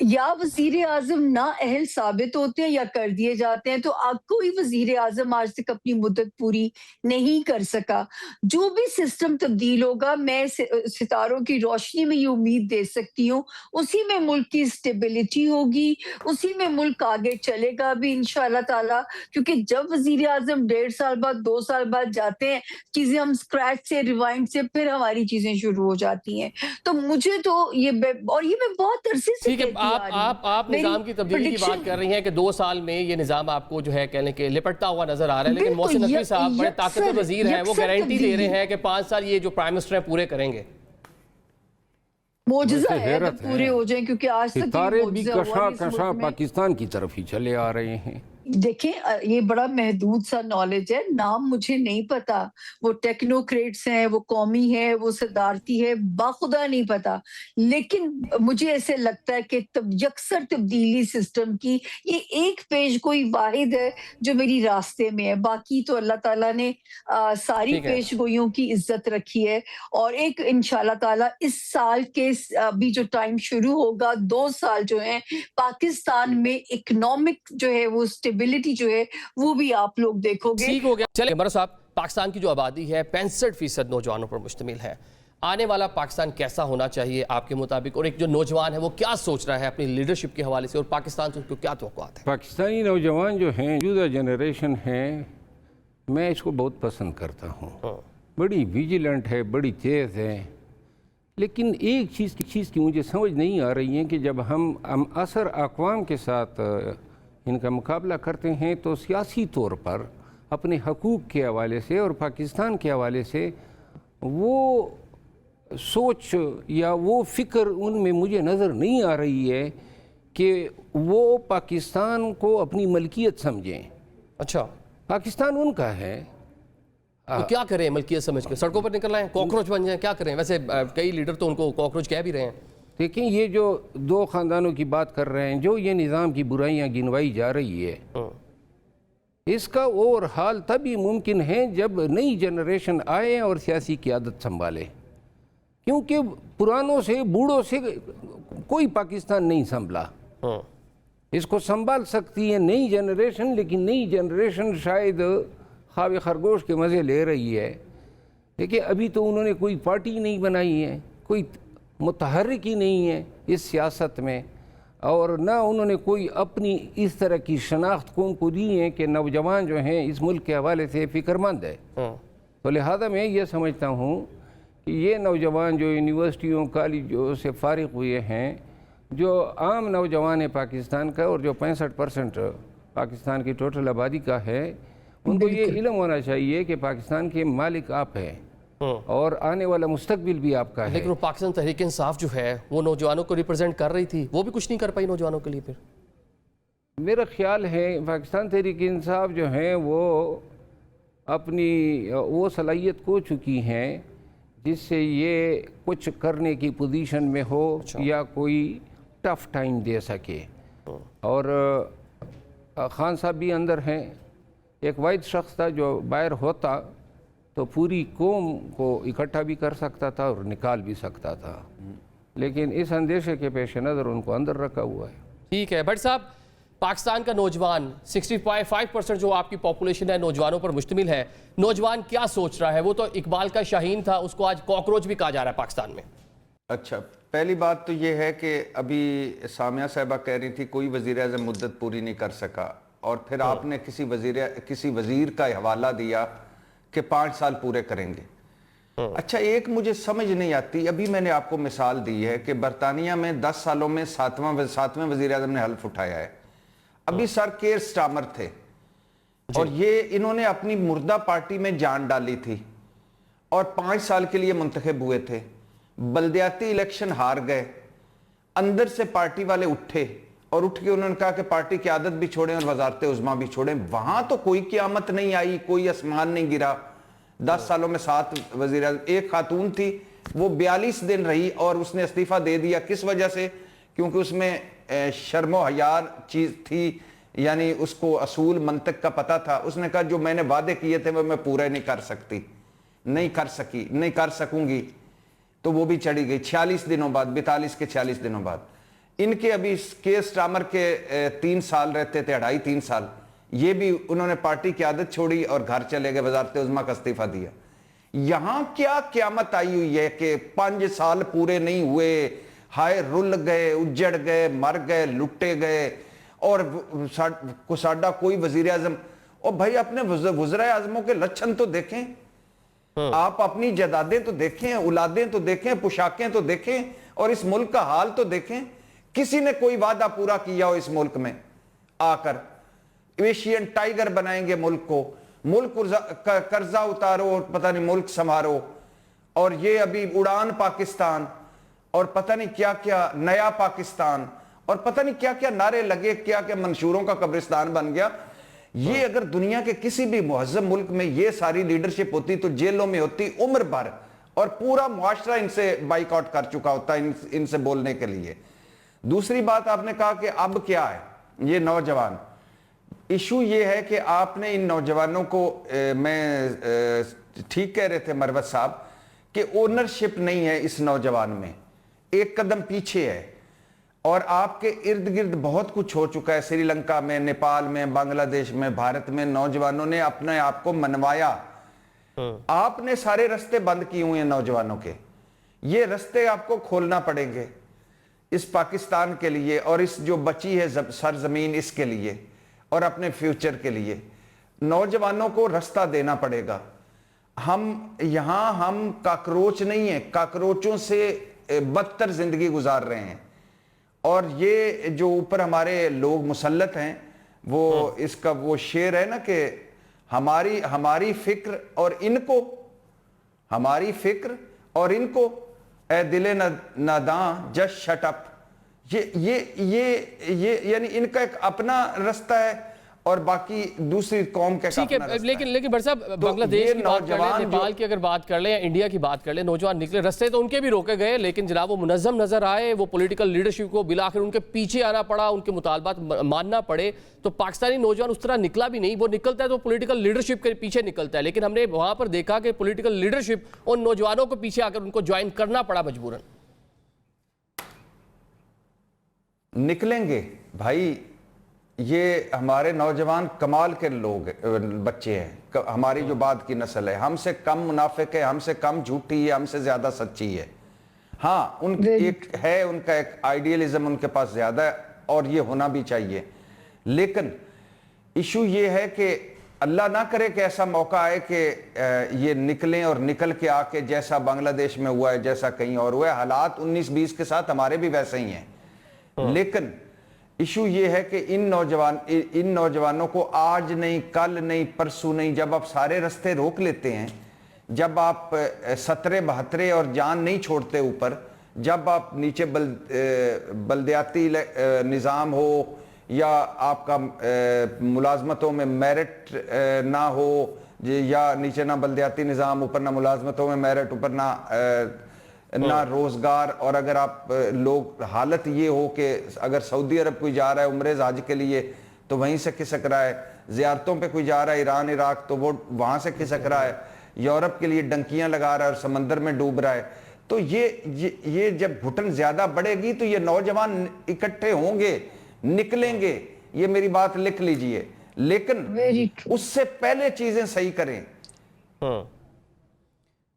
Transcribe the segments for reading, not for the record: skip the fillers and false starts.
یا وزیر اعظم نا اہل ثابت ہوتے ہیں یا کر دیے جاتے ہیں. تو کوئی وزیر اعظم آج تک اپنی مدت پوری نہیں کر سکا. جو بھی سسٹم تبدیل ہوگا میں ستاروں کی روشنی میں یہ امید دے سکتی ہوں اسی میں ملک کی اسٹیبلٹی ہوگی, اسی میں ملک آگے چلے گا بھی انشاءاللہ تعالی. کیونکہ جب وزیر اعظم 1.5 سال بعد 2 سال بعد جاتے ہیں, چیزیں ہم اسکریچ سے ریوائنڈ سے پھر ہماری چیزیں شروع ہو جاتی ہیں. تو مجھے تو اور یہ میں بہت عرصے سے ٹھیک ہے, آپ نظام کی تبدیلی کی بات کر رہی ہیں کہ 2 سال میں یہ نظام آپ کو جو ہے کہنے کے لپٹتا ہوا نظر آ رہا ہے, لیکن محسن نقوی صاحب بڑے طاقتور وزیر ہیں, وہ گارنٹی دے رہے ہیں کہ 5 سال یہ جو پرائم منسٹر ہیں پورے کریں گے. معجزہ ہے جب پورے ہو جائیں, کیونکہ آج تک ستارے بھی کشا کشا پاکستان کی طرف ہی چلے آ رہے ہیں. دیکھیں یہ بڑا محدود سا نالج ہے, نام مجھے نہیں پتا, وہ ٹیکنوکریٹس ہیں, وہ قومی ہے, وہ صدارتی ہے, باخدا نہیں پتا. لیکن مجھے ایسے لگتا ہے کہ یکسر تبدیلی سسٹم کی یہ ایک پیش گوئی واحد ہے جو میری راستے میں ہے. باقی تو اللہ تعالیٰ نے ساری پیش گوئیوں کی عزت رکھی ہے. اور ایک انشاءاللہ تعالیٰ اس سال کے ابھی جو ٹائم شروع ہوگا 2 سال جو ہیں پاکستان میں اکنامک جو ہے وہ اسٹیبلٹی جو ہے وہ بھی آپ لوگ دیکھو گے. ٹھیک ہو گیا. چلیں عمر صاحب, پاکستان کی جو آبادی ہے 65% نوجوانوں پر مشتمل ہے. آنے والا پاکستان کیسا ہونا چاہیے آپ کے مطابق, اور ایک جو نوجوان ہے وہ کیا سوچ رہا ہے اپنی لیڈرشپ کے حوالے سے, اور پاکستان سے اس کو کیا توقعات ہیں؟ پاکستانی نوجوان جو ہیں, موجودہ جنریشن ہے, میں اس کو بہت پسند کرتا ہوں. بڑی ویجیلنٹ ہے, بڑی تیز ہے. لیکن ایک چیز کی مجھے سمجھ نہیں آ رہی ہے کہ جب ہم اثر اقوام کے ساتھ ان کا مقابلہ کرتے ہیں تو سیاسی طور پر اپنے حقوق کے حوالے سے اور پاکستان کے حوالے سے وہ سوچ یا وہ فکر ان میں مجھے نظر نہیں آ رہی ہے کہ وہ پاکستان کو اپنی ملکیت سمجھیں. اچھا, پاکستان ان کا ہے, تو کیا کریں ملکیت سمجھ کے؟ سڑکوں پر نکل آئیں, کاکروچ بن جائیں, کیا کریں؟ ویسے کئی لیڈر تو ان کو کاکروچ کہہ بھی رہے ہیں. دیکھیں یہ جو 2 خاندانوں کی بات کر رہے ہیں, جو یہ نظام کی برائیاں گنوائی جا رہی ہے, اس کا اور حال تبھی ممکن ہے جب نئی جنریشن آئے اور سیاسی قیادت سنبھالے. کیونکہ پرانوں سے بوڑھوں سے کوئی پاکستان نہیں سنبھلا. اس کو سنبھال سکتی ہے نئی جنریشن, لیکن نئی جنریشن شاید خواب خرگوش کے مزے لے رہی ہے. دیکھیں ابھی تو انہوں نے کوئی پارٹی نہیں بنائی ہے, کوئی متحرک ہی نہیں ہے اس سیاست میں, اور نہ انہوں نے کوئی اپنی اس طرح کی شناخت قوم کو دی ہے کہ نوجوان جو ہیں اس ملک کے حوالے سے فکر مند ہے. تو لہذا میں یہ سمجھتا ہوں کہ یہ نوجوان جو یونیورسٹیوں کالجوں سے فارغ ہوئے ہیں, جو عام نوجوان ہے پاکستان کا اور جو 65% پاکستان کی ٹوٹل آبادی کا ہے, ان کو یہ علم ہونا چاہیے کہ پاکستان کے مالک آپ ہیں اور آنے والا مستقبل بھی آپ کا ہے. لیکن وہ پاکستان تحریک انصاف جو ہے وہ نوجوانوں کو ریپرزینٹ کر رہی تھی, وہ بھی کچھ نہیں کر پائی نوجوانوں کے لیے. پھر میرا خیال ہے پاکستان تحریک انصاف جو ہیں وہ اپنی وہ صلاحیت کھو چکی ہیں جس سے یہ کچھ کرنے کی پوزیشن میں ہو یا کوئی ٹف ٹائم دے سکے. اور خان صاحب بھی اندر ہیں, ایک واحد شخص تھا جو باہر ہوتا تو پوری قوم کو اکٹھا بھی کر سکتا تھا اور نکال بھی سکتا تھا, لیکن اس اندیشے کے پیش نظر ان کو اندر رکھا ہوا ہے. ٹھیک ہے بھٹ صاحب, پاکستان کا نوجوان 65% جو آپ کی پاپولیشن ہے نوجوانوں پر مشتمل ہے, نوجوان کیا سوچ رہا ہے؟ وہ تو اقبال کا شاہین تھا, اس کو آج کاکروچ بھی کہا جا رہا ہے پاکستان میں. اچھا, پہلی بات تو یہ ہے کہ ابھی سامیہ صاحبہ کہہ رہی تھی کوئی وزیر اعظم مدت پوری نہیں کر سکا, اور پھر آپ نے کسی وزیر کا حوالہ دیا کہ 5 سال پورے کریں گے. اچھا, ایک مجھے سمجھ نہیں آتی, ابھی میں نے آپ کو مثال دی ہے کہ برطانیہ میں 10 سالوں میں 7واں وزیر اعظم نے حلف اٹھایا ہے. ابھی سر کیئر سٹارمر تھے اور یہ انہوں نے اپنی مردہ پارٹی میں جان ڈالی تھی اور 5 سال کے لیے منتخب ہوئے تھے. بلدیاتی الیکشن ہار گئے, اندر سے پارٹی والے اٹھے اور اٹھ کے انہوں نے کہا کہ پارٹی قیادت بھی چھوڑیں اور وزارت عظمیٰ بھی چھوڑیں. وہاں تو کوئی قیامت نہیں آئی, کوئی آسمان نہیں گرا. 10 سالوں میں 7 وزیر اعظم, ایک خاتون تھی وہ 42 دن رہی اور اس نے استعفیٰ دے دیا. کس وجہ سے؟ کیونکہ اس میں شرم و حیا چیز تھی, یعنی اس کو اصول منطق کا پتہ تھا. اس نے کہا جو میں نے وعدے کیے تھے وہ میں پورے نہیں کر سکتی, نہیں کر سکی, نہیں کر سکوں گی, تو وہ بھی چڑھی گئی 46 دنوں بعد, 42 کے 46 دنوں بعد. ان کے ابھی کے اسٹارمر کے 3 سال رہتے تھے، 2.5-3 سال، یہ بھی انہوں نے پارٹی کی عادت چھوڑی اور گھر چلے گئے، وزارت عظمیٰ کا استعفیٰ دیا۔ یہاں کیا قیامت آئی ہوئی ہے کہ 5 سال پورے نہیں ہوئے، ہائے رل گئے، اجڑ گئے، مر گئے، لٹے گئے، اور ساڈا کوئی وزیر اعظم۔ اور بھائی اپنے وزرائے اعظموں کے لچھن تو دیکھیں، آپ اپنی جائیدادیں تو دیکھیں، اولادیں تو دیکھیں، پوشاکیں تو دیکھیں، اور اس ملک کا حال تو دیکھیں۔ کسی نے کوئی وعدہ پورا کیا ہو اس ملک میں آ کر؟ ایشین ٹائیگر بنائیں گے ملک کو، ملک قرضہ اتارو، پتہ نہیں ملک سنوارو، اور یہ ابھی اڑان پاکستان اور پتہ نہیں کیا کیا نیا پاکستان اور پتہ نہیں کیا کیا نعرے لگے، کیا کیا منشوروں کا قبرستان بن گیا۔ یہ اگر دنیا کے کسی بھی مہذب ملک میں یہ ساری لیڈرشپ ہوتی تو جیلوں میں ہوتی عمر بھر، اور پورا معاشرہ ان سے بائیکاٹ کر چکا ہوتا ان سے بولنے کے لیے۔ دوسری بات آپ نے کہا کہ اب کیا ہے یہ نوجوان، ایشو یہ ہے کہ آپ نے ان نوجوانوں کو میں ٹھیک کہہ رہے تھے مروت صاحب کہ اونرشپ نہیں ہے اس نوجوان میں، ایک قدم پیچھے ہے، اور آپ کے ارد گرد بہت کچھ ہو چکا ہے، سری لنکا میں، نیپال میں، بنگلہ دیش میں، بھارت میں نوجوانوں نے اپنے آپ کو منوایا۔ آپ نے سارے رستے بند کیے ہوئے ہیں نوجوانوں کے، یہ رستے آپ کو کھولنا پڑیں گے اس پاکستان کے لیے، اور اس جو بچی ہے سرزمین اس کے لیے، اور اپنے فیوچر کے لیے نوجوانوں کو رستہ دینا پڑے گا۔ ہم کاکروچ نہیں ہیں، کاکروچوں سے بدتر زندگی گزار رہے ہیں، اور یہ جو اوپر ہمارے لوگ مسلط ہیں، وہ اس کا وہ شعر ہے نا کہ ہماری فکر اور ان کو، ہماری فکر اور ان کو، اے دل ناداں جسٹ شٹ اپ۔ یہ یعنی ان کا ایک اپنا رستہ ہے اور باقی دوسری قوم کا ٹھیک ہے، لیکن بھٹ صاحب بنگلہ دیش کی بات کر لیں، نیپال کی اگر بات کر لیں یا انڈیا کی بات کر لیں، نوجوان نکلے، رستے تو ان کے بھی روکے گئے، لیکن جناب وہ منظم نظر آئے، وہ پولیٹیکل لیڈرشپ کو بالآخر ان کے پیچھے آنا پڑا، ان کے مطالبات ماننا پڑے، تو پاکستانی نوجوان اس طرح نکلا بھی نہیں، وہ نکلتا ہے تو پولیٹیکل لیڈرشپ کے پیچھے نکلتا ہے، لیکن ہم نے وہاں پر دیکھا کہ پولیٹیکل لیڈرشپ ان نوجوانوں کو پیچھے آ کر ان کو جوائن کرنا پڑا مجبوراً۔ نکلیں گے بھائی، یہ ہمارے نوجوان کمال کے لوگ بچے ہیں، ہماری جو بعد کی نسل ہے، ہم سے کم منافق ہے، ہم سے کم جھوٹی ہے، ہم سے زیادہ سچی ہے۔ ہاں ان کا ایک آئیڈیلزم ان کے پاس زیادہ ہے، اور یہ ہونا بھی چاہیے، لیکن ایشو یہ ہے کہ اللہ نہ کرے کہ ایسا موقع آئے کہ یہ نکلیں اور نکل کے آ کے جیسا بنگلہ دیش میں ہوا ہے، جیسا کہیں اور ہوا ہے، حالات 19-20 کے ساتھ ہمارے بھی ویسے ہی ہیں، لیکن ایشو یہ ہے کہ ان نوجوانوں کو آج نہیں، کل نہیں، پرسوں نہیں، جب آپ سارے رستے روک لیتے ہیں، جب آپ 70-72 اور جان نہیں چھوڑتے اوپر، جب آپ نیچے بلدیاتی نظام ہو یا آپ کا ملازمتوں میں میرٹ نہ ہو، یا نیچے نہ بلدیاتی نظام، اوپر نہ ملازمتوں میں میرٹ، اوپر نہ روزگار، اور اگر آپ لوگ حالت یہ ہو کہ اگر سعودی عرب کوئی جا رہا ہے عمرے حج کے لیے تو وہیں سے کھسک رہا ہے، زیارتوں پہ کوئی جا رہا ہے ایران عراق تو وہ وہاں سے کھسک رہا ہے، یورپ کے لیے ڈنکیاں لگا رہا ہے اور سمندر میں ڈوب رہا ہے، تو یہ جب گھٹن زیادہ بڑھے گی تو یہ نوجوان اکٹھے ہوں گے، نکلیں گے، یہ میری بات لکھ لیجئے، لیکن اس سے پہلے چیزیں صحیح کریں۔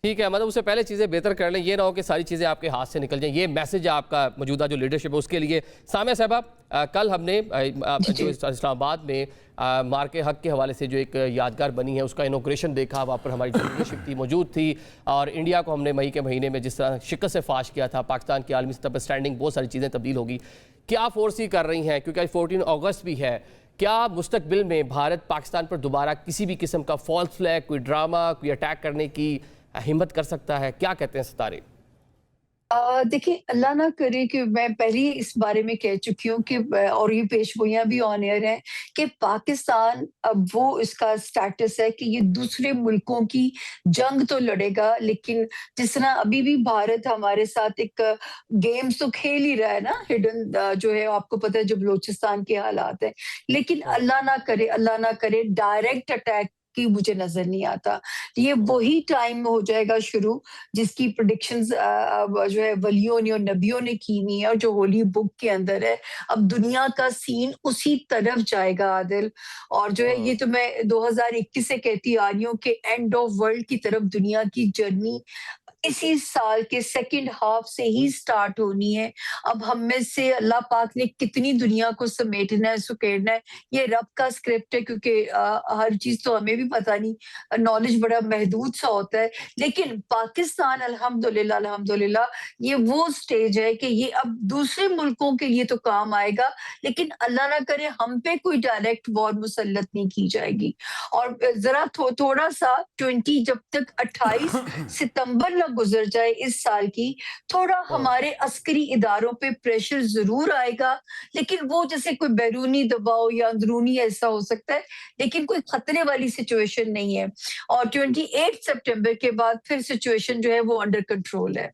ٹھیک ہے، مطلب اس سے پہلے چیزیں بہتر کر لیں، یہ نہ ہو کہ ساری چیزیں آپ کے ہاتھ سے نکل جائیں، یہ میسج آپ کا موجودہ جو لیڈرشپ ہے اس کے لیے۔ سامیہ صاحبہ، کل ہم نے جو اسلام آباد میں مارک حق کے حوالے سے جو ایک یادگار بنی ہے اس کا انوگریشن دیکھا، وہاں پر ہماری جو لیڈرشپ تھی موجود تھی، اور انڈیا کو ہم نے مئی کے مہینے میں جس طرح شکست سے فاش کیا تھا، پاکستان کی عالمی سطح پر سٹینڈنگ، بہت ساری چیزیں تبدیل ہوگی۔ کیا فورسی کر رہی ہیں، کیونکہ 14 اگست بھی ہے، کیا مستقبل میں بھارت پاکستان پر دوبارہ کسی بھی قسم کا فالس فلیگ، کوئی ڈرامہ، کوئی اٹیک کرنے کی ہمت کر سکتا ہے؟ کیا کہتے ہیں ستارے؟ دیکھیں، اللہ نہ کرے کہ میں پہلے اس بارے میں کہہ چکی ہوں کہ اور یہ پیشگوئیاں بھی آن ایئر ہیں کہ پاکستان اب وہ اس کا سٹیٹس ہے کہ یہ دوسرے ملکوں کی جنگ تو لڑے گا، لیکن جس طرح ابھی بھی بھارت ہمارے ساتھ ایک گیمز تو کھیل ہی رہا ہے نا، ہڈن جو ہے آپ کو پتہ ہے جو بلوچستان کے حالات ہیں، لیکن اللہ نہ کرے ڈائریکٹ اٹیک کی مجھے نظر نہیں آتا. یہ وہی ٹائم ہو جائے گا شروع جس کی پریڈکشنز جو ہے ولیوں نے اور نبیوں نے کی ہوئی ہیں اور جو ہولی بک کے اندر ہے. اب دنیا کا سین اسی طرف جائے گا عادل. اور جو ہے یہ تو میں 2021 سے کہتی آ رہی ہوں کہ اینڈ آف ورلڈ کی طرف دنیا کی جرنی اسی سال کے سیکنڈ ہاف سے ہی سٹارٹ ہونی ہے. اب ہم میں سے اللہ پاک نے کتنی دنیا کو سمیٹنا ہے سکیڑنا ہے یہ رب کا اسکرپٹ ہے, کیونکہ ہر چیز تو ہمیں بھی پتہ نہیں, نالج بڑا محدود سا ہوتا ہے. لیکن پاکستان الحمدللہ یہ وہ سٹیج ہے کہ یہ اب دوسرے ملکوں کے لیے تو کام آئے گا, لیکن اللہ نہ کرے ہم پہ کوئی ڈائریکٹ وار مسلط نہیں کی جائے گی. اور ذرا تھوڑا سا 20 جب تک 28 ستمبر نہ گزر جائے اس سال کی, تھوڑا ہمارے عسکری اداروں پہ پریشر ضرور آئے گا, لیکن وہ جیسے کوئی بیرونی دباؤ یا اندرونی ایسا ہو سکتا ہے, لیکن کوئی خطرے والی سچویشن نہیں ہے. اور 28 سپٹمبر کے بعد پھر سچویشن جو ہے وہ انڈر کنٹرول ہے.